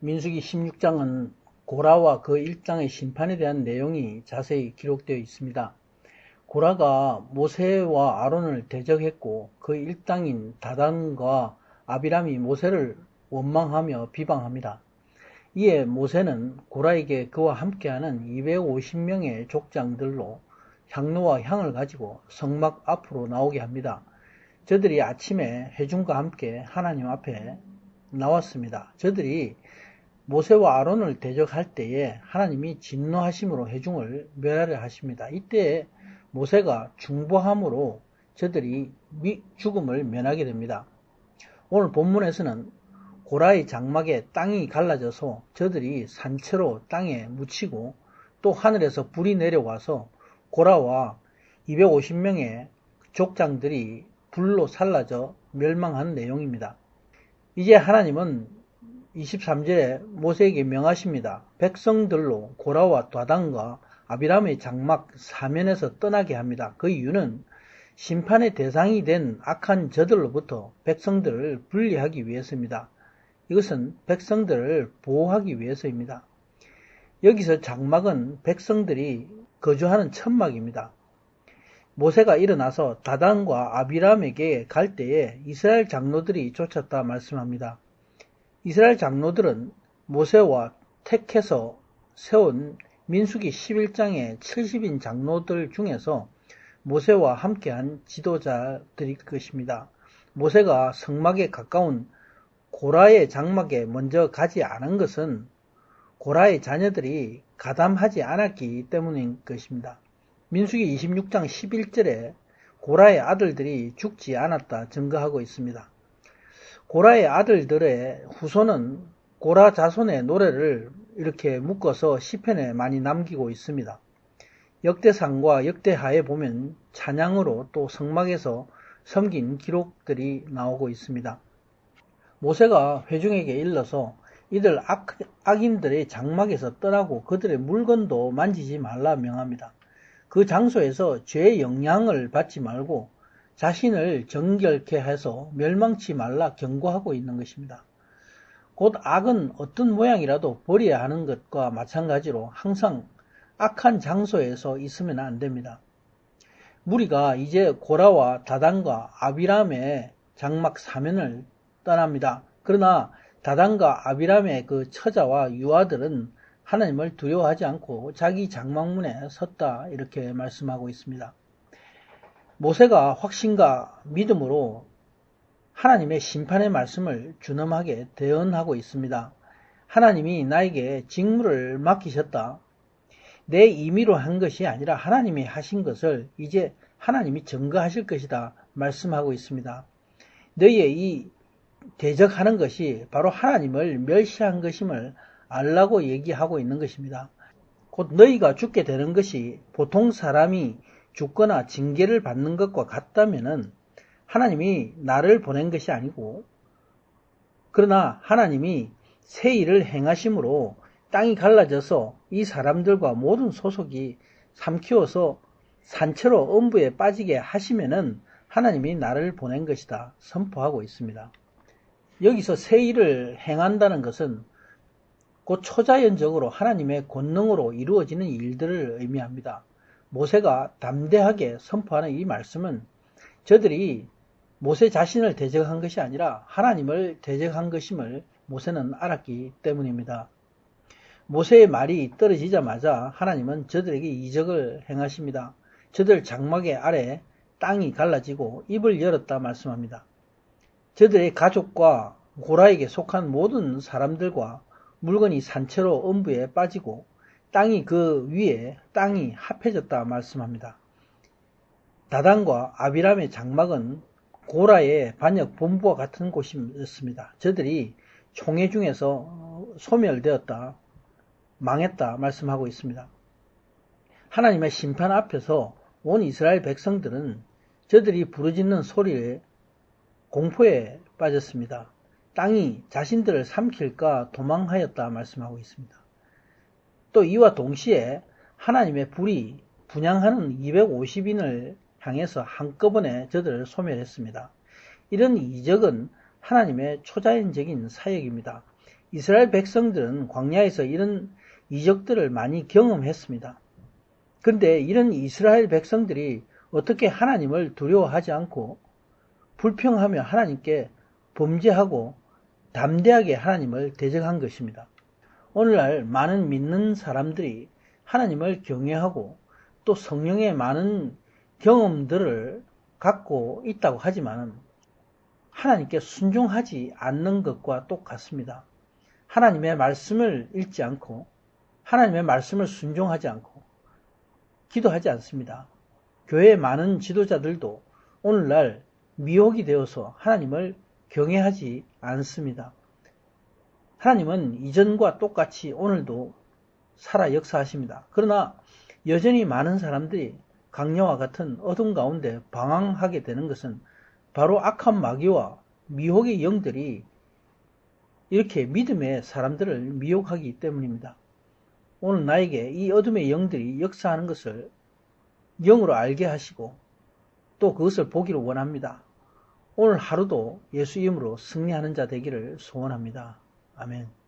민수기 16장은 고라와 그 일당의 심판에 대한 내용이 자세히 기록되어 있습니다. 고라가 모세와 아론을 대적했고 그 일당인 다단과 아비람이 모세를 원망하며 비방합니다. 이에 모세는 고라에게 그와 함께하는 250명의 족장들로 향로와 향을 가지고 성막 앞으로 나오게 합니다. 저들이 아침에 회중과 함께 하나님 앞에 나왔습니다. 저들이 모세와 아론을 대적할 때에 하나님이 진노하심으로 회중을 멸하려 하십니다. 이때 모세가 중보함으로 저들이 죽음을 면하게 됩니다. 오늘 본문에서는 고라의 장막에 땅이 갈라져서 저들이 산채로 땅에 묻히고 또 하늘에서 불이 내려와서 고라와 250명의 족장들이 불로 살라져 멸망한 내용입니다. 이제 하나님은 23절에 모세에게 명하십니다. 백성들로 고라와 다단과 아비람의 장막 사면에서 떠나게 합니다. 그 이유는 심판의 대상이 된 악한 저들로부터 백성들을 분리하기 위해서입니다. 이것은 백성들을 보호하기 위해서입니다. 여기서 장막은 백성들이 거주하는 천막입니다. 모세가 일어나서 다단과 아비람에게 갈 때에 이스라엘 장로들이 쫓았다 말씀합니다. 이스라엘 장로들은 모세와 택해서 세운 민수기 11장의 70인 장로들 중에서 모세와 함께한 지도자들일 것입니다. 모세가 성막에 가까운 고라의 장막에 먼저 가지 않은 것은 고라의 자녀들이 가담하지 않았기 때문인 것입니다. 민수기 26장 11절에 고라의 아들들이 죽지 않았다 증거하고 있습니다. 고라의 아들들의 후손은 고라 자손의 노래를 이렇게 묶어서 시편에 많이 남기고 있습니다. 역대상과 역대하에 보면 찬양으로 또 성막에서 섬긴 기록들이 나오고 있습니다. 모세가 회중에게 일러서 이들 악인들의 장막에서 떠나고 그들의 물건도 만지지 말라 명합니다. 그 장소에서 죄의 영향을 받지 말고 자신을 정결케 해서 멸망치 말라 경고하고 있는 것입니다. 곧 악은 어떤 모양이라도 버려야 하는 것과 마찬가지로 항상 악한 장소에서 있으면 안 됩니다. 무리가 이제 고라와 다단과 아비람의 장막 사면을 떠납니다. 그러나 다단과 아비람의 그 처자와 유아들은 하나님을 두려워하지 않고 자기 장막문에 섰다 이렇게 말씀하고 있습니다. 모세가 확신과 믿음으로 하나님의 심판의 말씀을 준엄하게 대언하고 있습니다. 하나님이 나에게 직무를 맡기셨다. 내 임의로 한 것이 아니라 하나님이 하신 것을 이제 하나님이 증거하실 것이다 말씀하고 있습니다. 너희의 이 대적하는 것이 바로 하나님을 멸시한 것임을 알라고 얘기하고 있는 것입니다. 곧 너희가 죽게 되는 것이 보통 사람이 죽거나 징계를 받는 것과 같다면은 하나님이 나를 보낸 것이 아니고 그러나 하나님이 새 일을 행하심으로 땅이 갈라져서 이 사람들과 모든 소속이 삼키워서 산채로 음부에 빠지게 하시면은 하나님이 나를 보낸 것이다 선포하고 있습니다. 여기서 새 일을 행한다는 것은 곧 초자연적으로 하나님의 권능으로 이루어지는 일들을 의미합니다. 모세가 담대하게 선포하는 이 말씀은 저들이 모세 자신을 대적한 것이 아니라 하나님을 대적한 것임을 모세는 알았기 때문입니다. 모세의 말이 떨어지자마자 하나님은 저들에게 이적을 행하십니다. 저들 장막의 아래 땅이 갈라지고 입을 열었다 말씀합니다. 저들의 가족과 고라에게 속한 모든 사람들과 물건이 산채로 음부에 빠지고 땅이 그 위에 땅이 합해졌다 말씀합니다. 다단과 아비람의 장막은 고라의 반역 본부와 같은 곳이었습니다. 저들이 총회 중에서 소멸되었다, 망했다 말씀하고 있습니다. 하나님의 심판 앞에서 온 이스라엘 백성들은 저들이 부르짖는 소리에 공포에 빠졌습니다. 땅이 자신들을 삼킬까 도망하였다 말씀하고 있습니다. 또 이와 동시에 하나님의 불이 분향하는 250인을 향해서 한꺼번에 저들을 소멸했습니다. 이런 이적은 하나님의 초자연적인 사역입니다. 이스라엘 백성들은 광야에서 이런 이적들을 많이 경험했습니다. 그런데 이런 이스라엘 백성들이 어떻게 하나님을 두려워하지 않고 불평하며 하나님께 범죄하고 담대하게 하나님을 대적한 것입니다. 오늘날 많은 믿는 사람들이 하나님을 경외하고 또 성령의 많은 경험들을 갖고 있다고 하지만 하나님께 순종하지 않는 것과 똑같습니다. 하나님의 말씀을 읽지 않고 하나님의 말씀을 순종하지 않고 기도하지 않습니다. 교회의 많은 지도자들도 오늘날 미혹이 되어서 하나님을 경외하지 않습니다. 하나님은 이전과 똑같이 오늘도 살아 역사하십니다. 그러나 여전히 많은 사람들이 강야와 같은 어둠 가운데 방황하게 되는 것은 바로 악한 마귀와 미혹의 영들이 이렇게 믿음의 사람들을 미혹하기 때문입니다. 오늘 나에게 이 어둠의 영들이 역사하는 것을 영으로 알게 하시고 또 그것을 보기를 원합니다. 오늘 하루도 예수 이름으로 승리하는 자 되기를 소원합니다. 아멘.